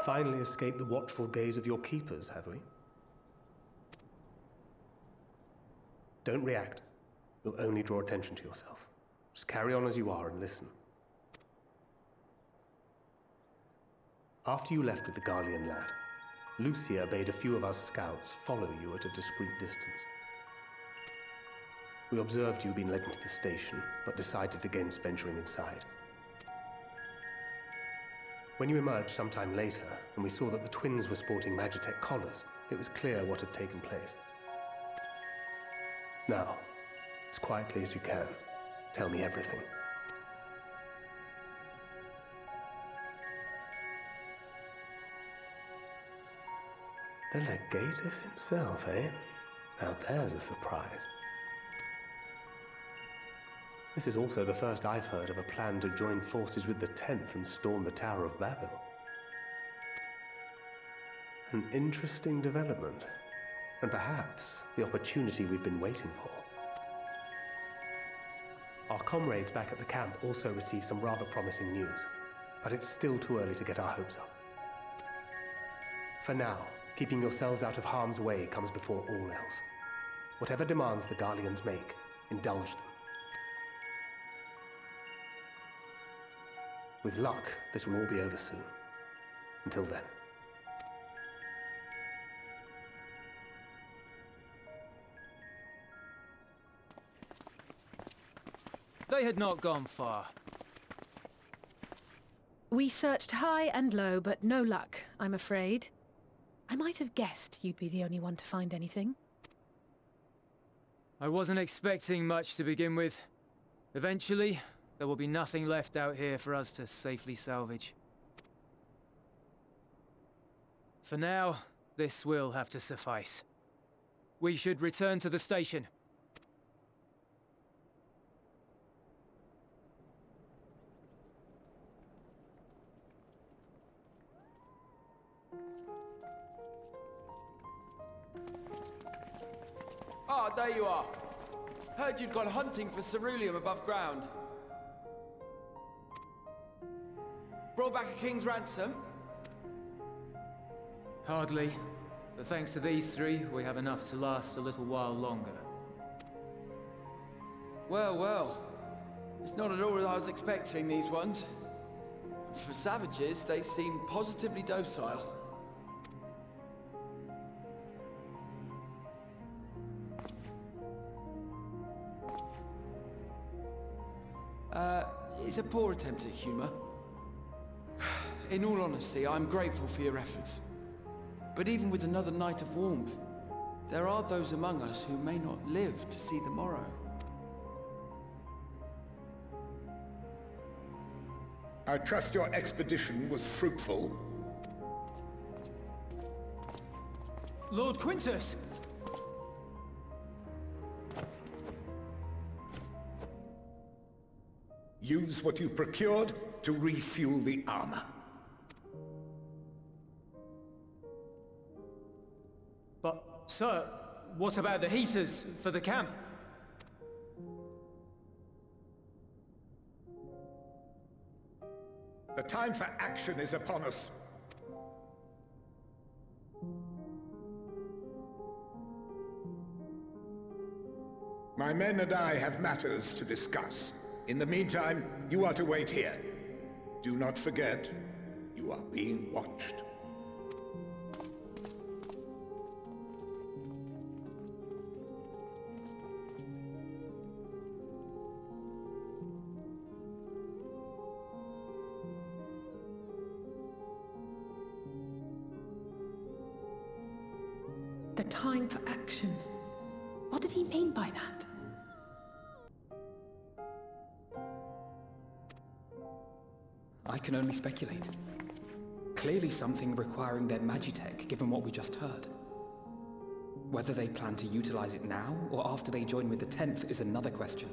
finally escaped the watchful gaze of your keepers, have we? Don't react. You'll only draw attention to yourself. Just carry on as you are and listen. After you left with the Garlean lad, Lucia bade a few of us scouts follow you at a discreet distance. We observed you being led into the station, but decided against venturing inside. When you emerged sometime later, and we saw that the twins were sporting Magitech collars, it was clear what had taken place. Now, as quietly as you can, tell me everything. The Legatus himself, eh? Now there's a surprise. This is also the first I've heard of a plan to join forces with the 10th and storm the Tower of Babel. An interesting development, and perhaps the opportunity we've been waiting for. Our comrades back at the camp also received some rather promising news, but it's still too early to get our hopes up. For now, keeping yourselves out of harm's way comes before all else. Whatever demands the Garleans make, indulge them. With luck, this will all be over soon. Until then. They had not gone far. We searched high and low, but no luck, I'm afraid. I might have guessed you'd be the only one to find anything. I wasn't expecting much to begin with. Eventually, there will be nothing left out here for us to safely salvage. For now, this will have to suffice. We should return to the station. Ah, there you are. Heard you'd gone hunting for ceruleum above ground. Brought back a king's ransom? Hardly. But thanks to these three, we have enough to last a little while longer. Well, well. It's not at all as I was expecting, these ones. For savages, they seem positively docile. It's a poor attempt at humor. In all honesty, I'm grateful for your efforts. But even with another night of warmth, there are those among us who may not live to see the morrow. I trust your expedition was fruitful. Lord Quintus! Use what you procured to refuel the armor. But, sir, what about the heaters for the camp? The time for action is upon us. My men and I have matters to discuss. In the meantime, you are to wait here. Do not forget, you are being watched. The time for action. What did he mean by that? I can only speculate. Clearly something requiring their magitech, given what we just heard. Whether they plan to utilize it now, or after they join with the 10th, is another question.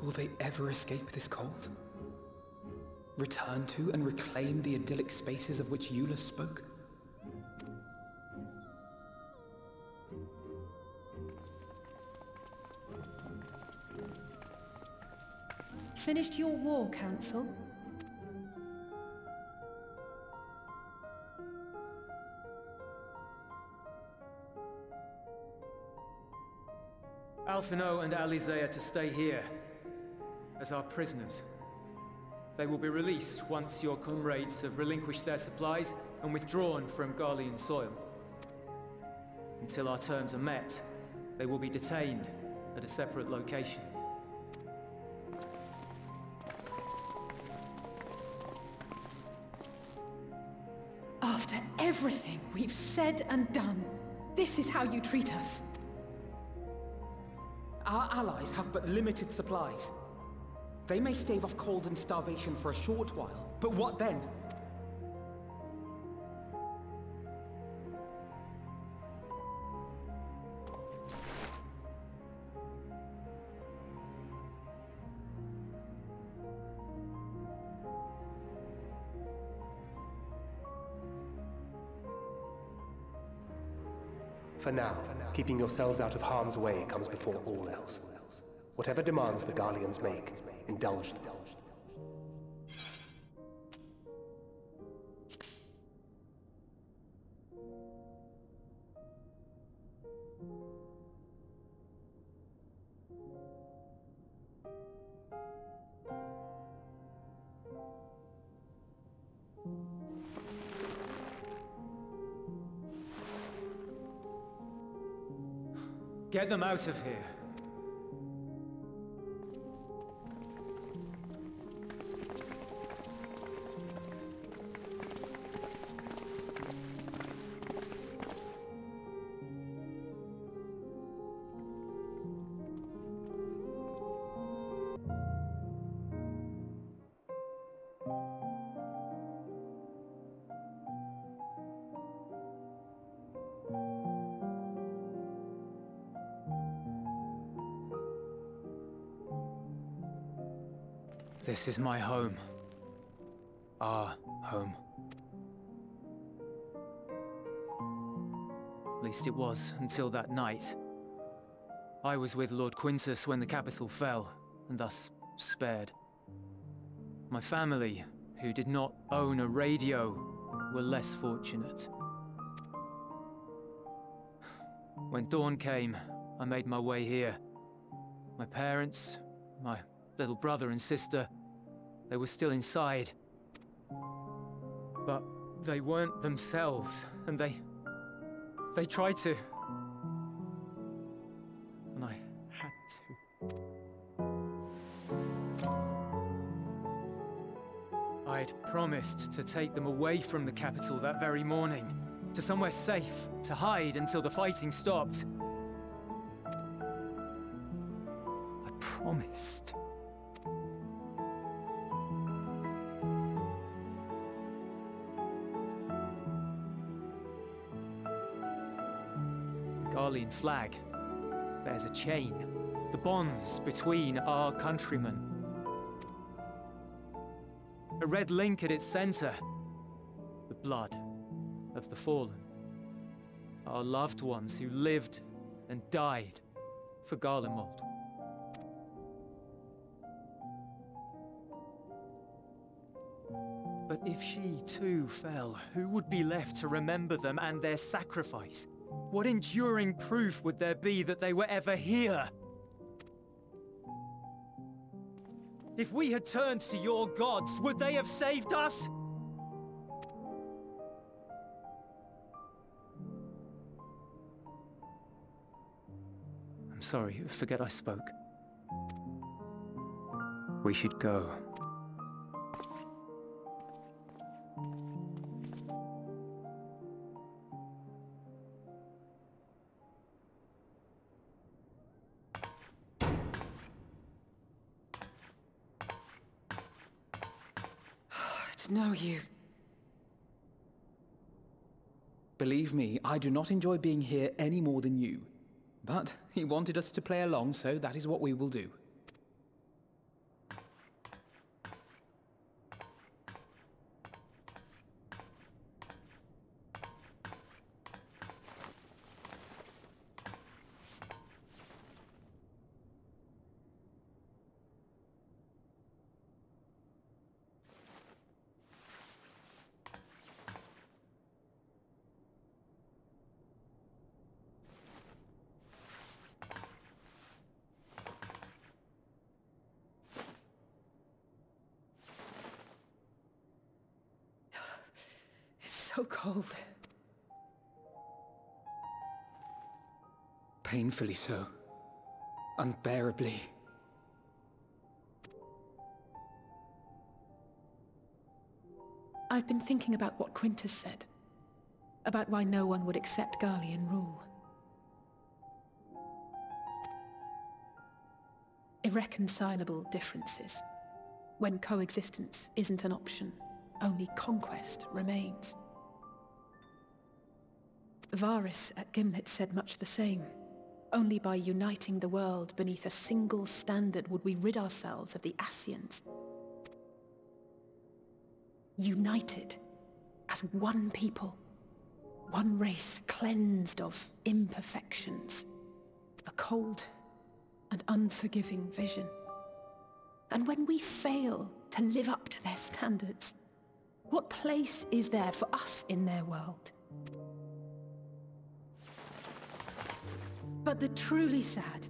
Will they ever escape this cult? Return to and reclaim the idyllic spaces of which Eula spoke? Finished your war, Council? Alphino and Alizé are to stay here, as our prisoners. They will be released once your comrades have relinquished their supplies and withdrawn from Garlean soil. Until our terms are met, they will be detained at a separate location. After everything we've said and done, this is how you treat us. Our allies have but limited supplies. They may stave off cold and starvation for a short while, but what then? For now, keeping yourselves out of harm's way comes before all else. Whatever demands the Garleans make, indulge them. Get them out of here. This is my home. Our home. At least it was, until that night. I was with Lord Quintus when the capital fell, and thus spared. My family, who did not own a radio, were less fortunate. When dawn came, I made my way here. My parents, my little brother and sister, they were still inside. But they weren't themselves, and they tried to. And I had to. I'd promised to take them away from the capital that very morning, to somewhere safe, to hide until the fighting stopped. I promised. The Garlean flag bears a chain, the bonds between our countrymen. A red link at its center, the blood of the fallen. Our loved ones who lived and died for Garlemald. But if she too fell, who would be left to remember them and their sacrifice? What enduring proof would there be that they were ever here? If we had turned to your gods, would they have saved us? I'm sorry, forget I spoke. We should go. It's no use. Believe me, I do not enjoy being here any more than you. But he wanted us to play along, so that is what we will do. so cold. Painfully so. Unbearably. I've been thinking about what Quintus said. About why no one would accept Garlean rule. Irreconcilable differences. When coexistence isn't an option, only conquest remains. Varys at Gimlet said much the same. Only by uniting the world beneath a single standard would we rid ourselves of the Ascians. United as one people, one race cleansed of imperfections, a cold and unforgiving vision. And when we fail to live up to their standards, what place is there for us in their world? But the truly sad,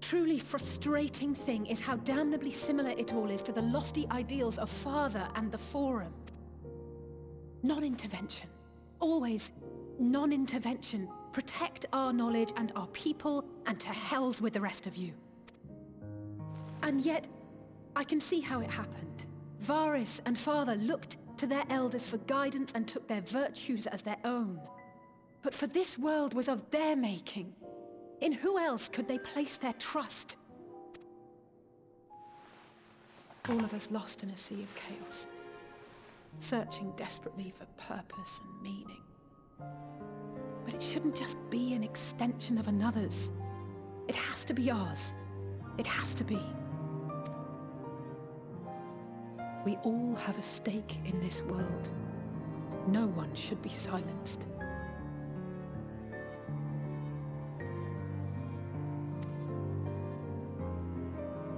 truly frustrating thing is how damnably similar it all is to the lofty ideals of Father and the Forum. Non-intervention. Always non-intervention. Protect our knowledge and our people, and to hells with the rest of you. And yet, I can see how it happened. Varys and Father looked to their elders for guidance and took their virtues as their own. But for this world was of their making. In who else could they place their trust? All of us lost in a sea of chaos, searching desperately for purpose and meaning. But it shouldn't just be an extension of another's. It has to be ours. It has to be. We all have a stake in this world. No one should be silenced.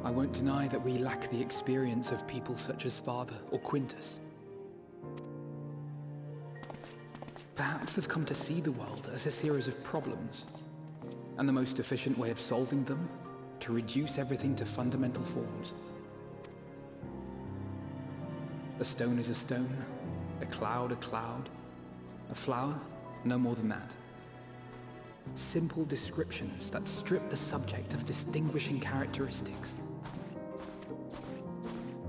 I won't deny that we lack the experience of people such as Father or Quintus. Perhaps they've come to see the world as a series of problems, and the most efficient way of solving them, to reduce everything to fundamental forms. A stone is a stone, a cloud, a flower, no more than that. Simple descriptions that strip the subject of distinguishing characteristics.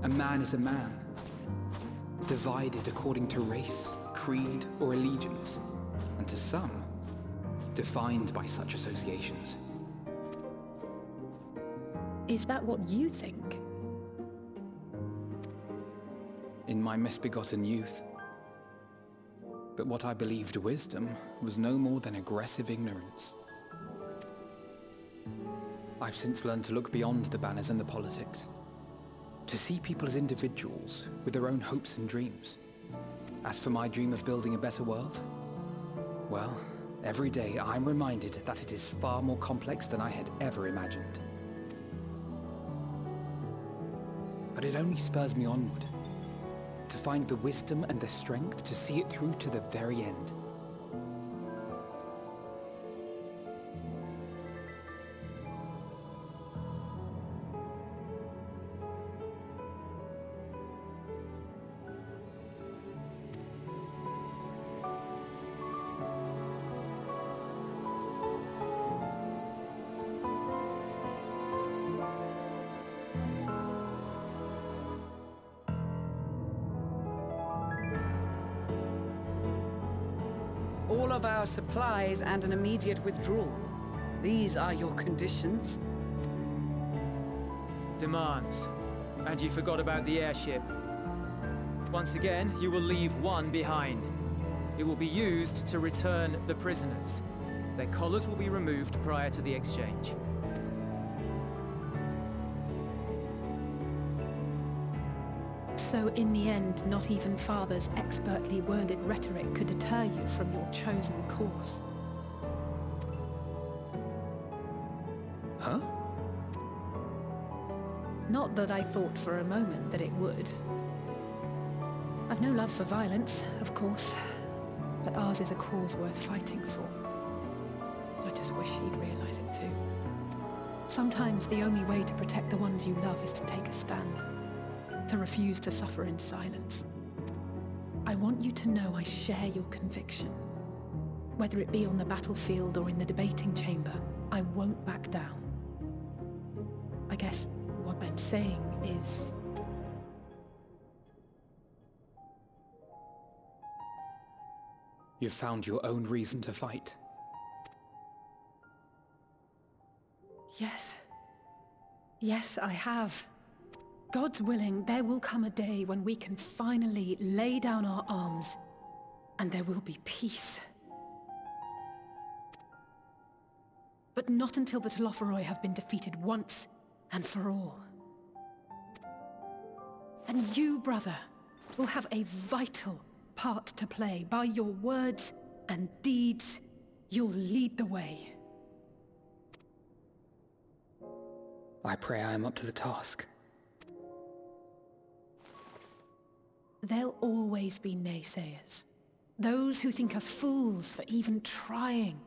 A man is a man, divided according to race, creed, or allegiance, and to some, defined by such associations. Is that what you think? In my misbegotten youth. But what I believed wisdom was no more than aggressive ignorance. I've since learned to look beyond the banners and the politics, to see people as individuals with their own hopes and dreams. As for my dream of building a better world, well, every day I'm reminded that it is far more complex than I had ever imagined. But it only spurs me onward, to find the wisdom and the strength to see it through to the very end. All of our supplies and an immediate withdrawal. These are your conditions? Demands. And you forgot about the airship. Once again, you will leave one behind. It will be used to return the prisoners. Their collars will be removed prior to the exchange. So in the end, not even Father's expertly worded rhetoric could deter you from your chosen course. Huh? Not that I thought for a moment that it would. I've no love for violence, of course, but ours is a cause worth fighting for. I just wish he'd realize it too. Sometimes the only way to protect the ones you love is to take a stand. To refuse to suffer in silence. I want you to know I share your conviction. Whether it be on the battlefield or in the debating chamber, I won't back down. I guess what I'm saying is... You've found your own reason to fight. Yes. Yes, I have. God's willing, there will come a day when we can finally lay down our arms, and there will be peace. But not until the Telophoroi have been defeated once and for all. And you, brother, will have a vital part to play. By your words and deeds, you'll lead the way. I pray I am up to the task. There'll always be naysayers. Those who think us fools for even trying.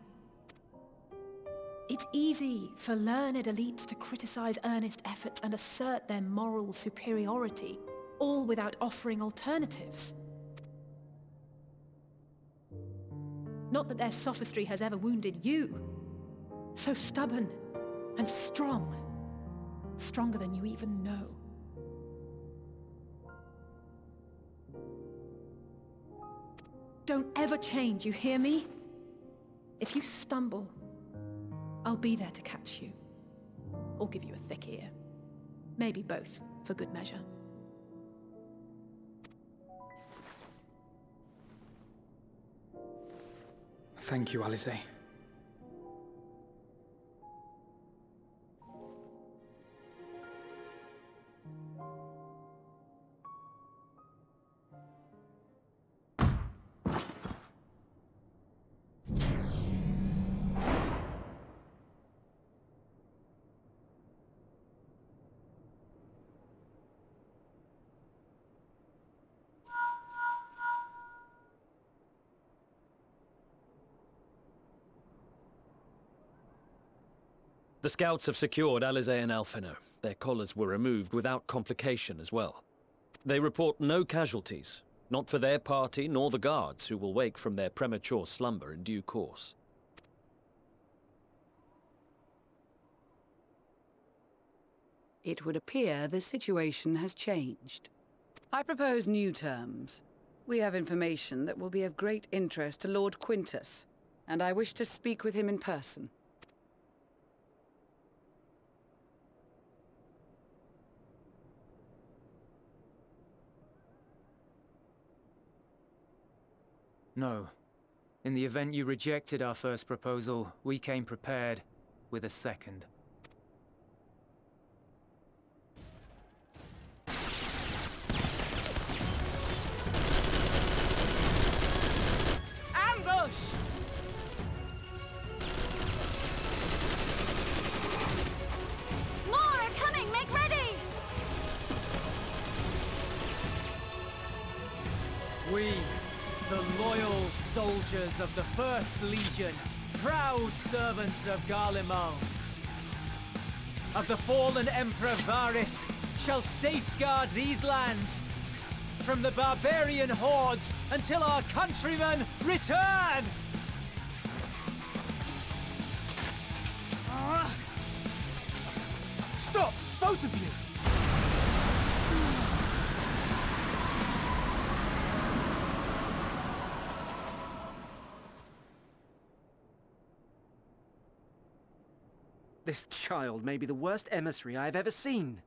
It's easy for learned elites to criticize earnest efforts and assert their moral superiority, all without offering alternatives. Not that their sophistry has ever wounded you. So stubborn and strong. Stronger than you even know. Don't ever change, you hear me? If you stumble, I'll be there to catch you. Or give you a thick ear. Maybe both, for good measure. Thank you, Alice. The scouts have secured Alice and Alphino. Their collars were removed without complication as well. They report no casualties, not for their party nor the guards, who will wake from their premature slumber in due course. It would appear the situation has changed. I propose new terms. We have information that will be of great interest to Lord Quintus, and I wish to speak with him in person. No. In the event you rejected our first proposal, we came prepared with a second. Ambush! More are coming! Make ready! We, the loyal soldiers of the First Legion, proud servants of Garlemald, of the fallen Emperor Varys, shall safeguard these lands from the barbarian hordes until our countrymen return! Stop! Both of you! This child may be the worst emissary I have ever seen.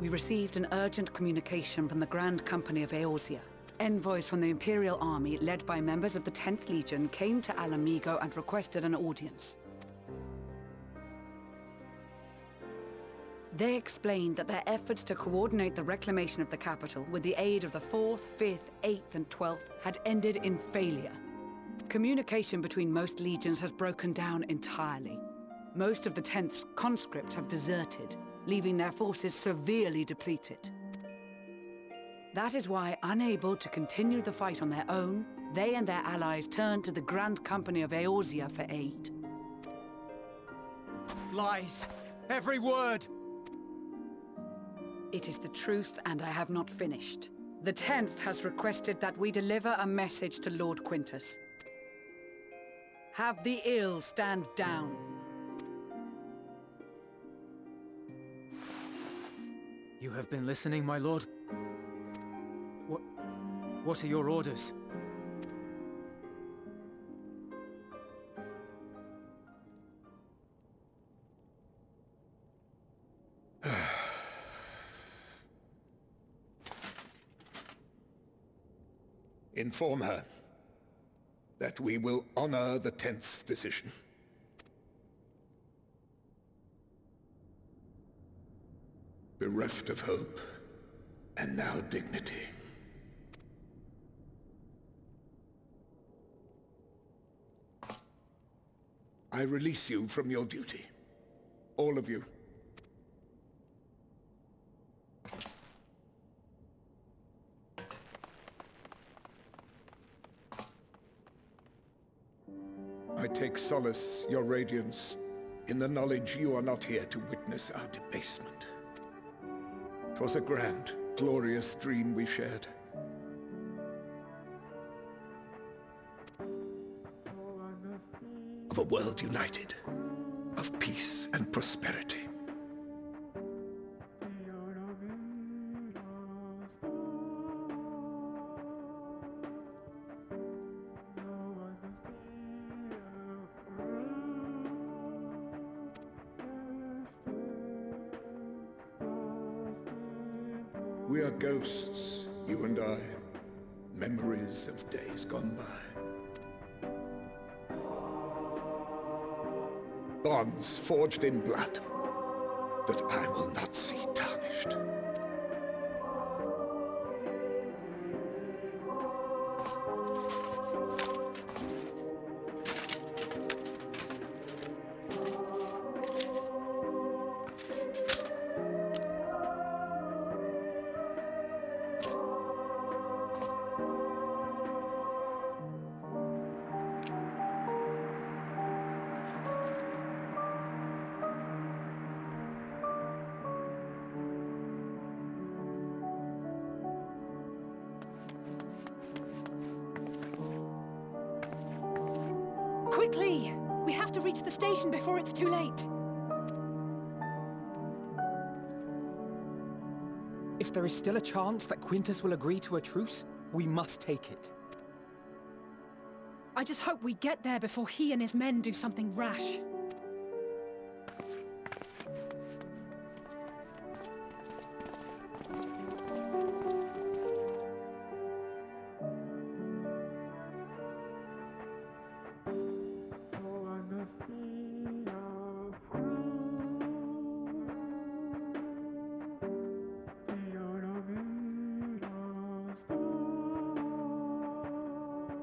We received an urgent communication from the Grand Company of Eorzea. Envoys from the Imperial Army, led by members of the 10th Legion, came to Alamigo and requested an audience. They explained that their efforts to coordinate the reclamation of the capital with the aid of the 4th, 5th, 8th and 12th had ended in failure. Communication between most legions has broken down entirely. Most of the 10th's conscripts have deserted, leaving their forces severely depleted. That is why, unable to continue the fight on their own, they and their allies turned to the Grand Company of Eorzea for aid. Lies. Every word. It is the truth, and I have not finished. The 10th has requested that we deliver a message to Lord Quintus. Have the ill stand down. You have been listening, my lord? What are your orders? Inform her that we will honor the 10th's decision. Bereft of hope, and now dignity. I release you from your duty. All of you. I take solace, your radiance, in the knowledge you are not here to witness our debasement. 'Twas a grand, glorious dream we shared. Of a world united, of peace and prosperity. We are ghosts, you and I, memories of days gone by. Bonds forged in blood that I will not see tarnished. Quickly! We have to reach the station before it's too late. If there is still a chance that Quintus will agree to a truce, we must take it. I just hope we get there before he and his men do something rash.